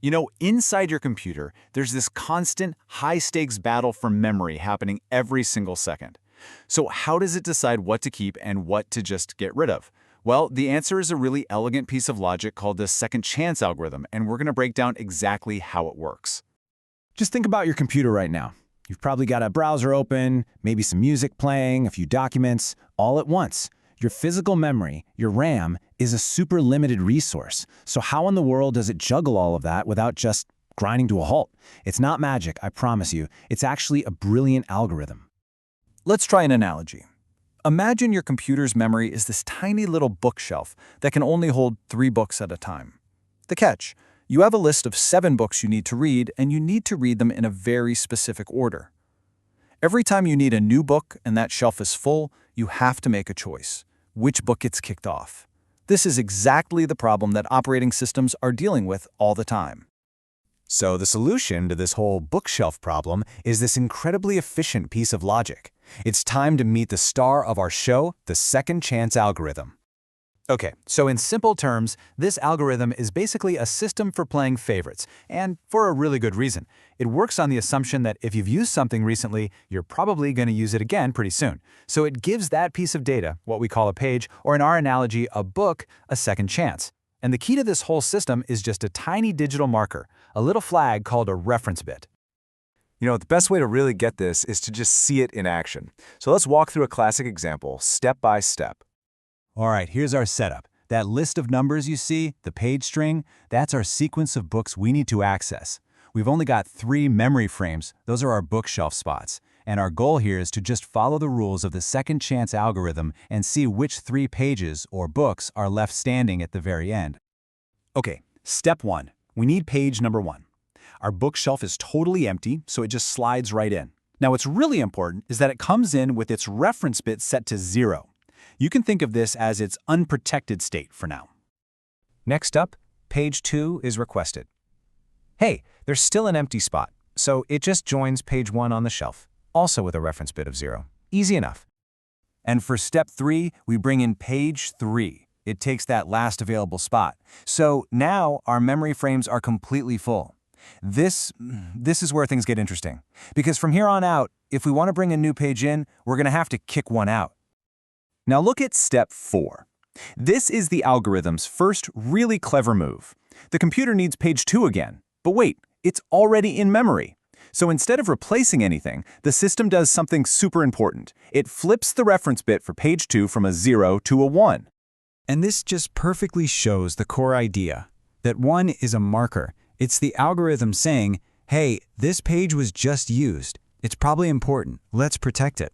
Inside your computer, there's this constant, high-stakes battle for memory happening every single second. So how does it decide what to keep and what to just get rid of? Well, the answer is a really elegant piece of logic called the second chance algorithm, and we're going to break down exactly how it works. Just think about your computer right now. You've probably got a browser open, maybe some music playing, a few documents, all at once. Your physical memory, your RAM, is a super limited resource. So how in the world does it juggle all of that without just grinding to a halt? It's not magic, I promise you. It's actually a brilliant algorithm. Let's try an analogy. Imagine your computer's memory is this tiny little bookshelf that can only hold 3 books at a time. The catch: you have a list of 7 books you need to read, and you need to read them in a very specific order. Every time you need a new book and that shelf is full, you have to make a choice. Which book gets kicked off? This is exactly the problem that operating systems are dealing with all the time. So the solution to this whole bookshelf problem is this incredibly efficient piece of logic. It's time to meet the star of our show, the second chance algorithm. Okay, so in simple terms, this algorithm is basically a system for playing favorites, and for a really good reason. It works on the assumption that if you've used something recently, you're probably going to use it again pretty soon. So it gives that piece of data, what we call a page, or in our analogy, a book, a second chance. And the key to this whole system is just a tiny digital marker, a little flag called a reference bit. The best way to really get this is to just see it in action. So let's walk through a classic example, step by step. All right, here's our setup. That list of numbers you see, the page string, that's our sequence of books we need to access. We've only got 3 memory frames. Those are our bookshelf spots. And our goal here is to just follow the rules of the second chance algorithm and see which 3 pages or books are left standing at the very end. Okay, step 1. We need page number 1. Our bookshelf is totally empty, so it just slides right in. Now, what's really important is that it comes in with its reference bit set to 0. You can think of this as its unprotected state for now. Next up, page 2 is requested. Hey, there's still an empty spot, so it just joins page 1 on the shelf, also with a reference bit of 0. Easy enough. And for step 3, we bring in page 3. It takes that last available spot. So now our memory frames are completely full. This is where things get interesting, because from here on out, if we want to bring a new page in, we're going to have to kick one out. Now look at step 4. This is the algorithm's first really clever move. The computer needs page 2 again, but wait, it's already in memory. So instead of replacing anything, the system does something super important. It flips the reference bit for page 2 from a 0 to a 1. And this just perfectly shows the core idea, that 1 is a marker. It's the algorithm saying, hey, this page was just used. It's probably important. Let's protect it.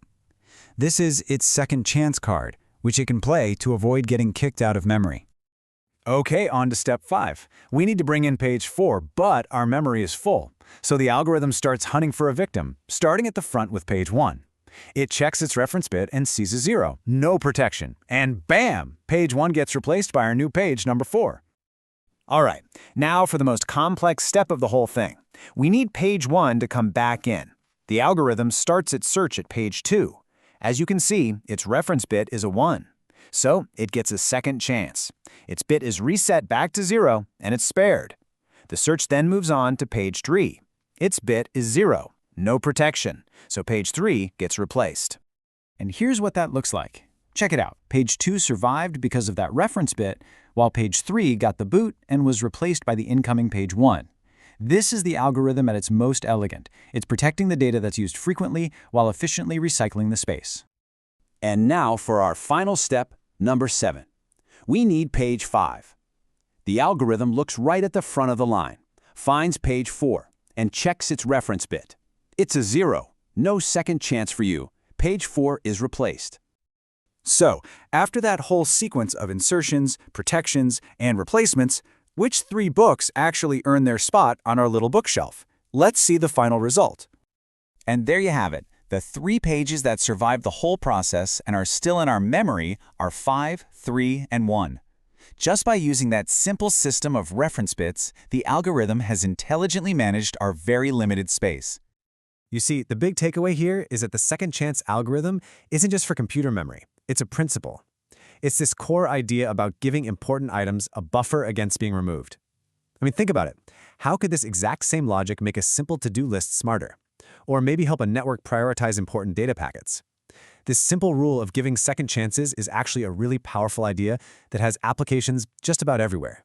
This is its second chance card, which it can play to avoid getting kicked out of memory. Okay, on to step 5. We need to bring in page 4, but our memory is full. So the algorithm starts hunting for a victim, starting at the front with page 1. It checks its reference bit and sees a 0, no protection. And bam! Page 1 gets replaced by our new page, number 4. All right, now for the most complex step of the whole thing. We need page 1 to come back in. The algorithm starts its search at page 2. As you can see, its reference bit is a 1. So it gets a second chance. Its bit is reset back to 0, and it's spared. The search then moves on to page 3. Its bit is 0, no protection, so page 3 gets replaced. And here's what that looks like. Check it out. Page 2 survived because of that reference bit, while page 3 got the boot and was replaced by the incoming page 1. This is the algorithm at its most elegant. It's protecting the data that's used frequently while efficiently recycling the space. And now for our final step, number 7. We need page 5. The algorithm looks right at the front of the line, finds page 4, and checks its reference bit. It's a 0. No second chance for you. Page 4 is replaced. So, after that whole sequence of insertions, protections, and replacements, which 3 books actually earn their spot on our little bookshelf? Let's see the final result. And there you have it. The 3 pages that survived the whole process and are still in our memory are 5, 3, and 1. Just by using that simple system of reference bits, the algorithm has intelligently managed our very limited space. You see, the big takeaway here is that the second chance algorithm isn't just for computer memory. It's a principle. It's this core idea about giving important items a buffer against being removed. I mean, think about it. how could this exact same logic make a simple to-do list smarter? Or maybe help a network prioritize important data packets? This simple rule of giving second chances is actually a really powerful idea that has applications just about everywhere.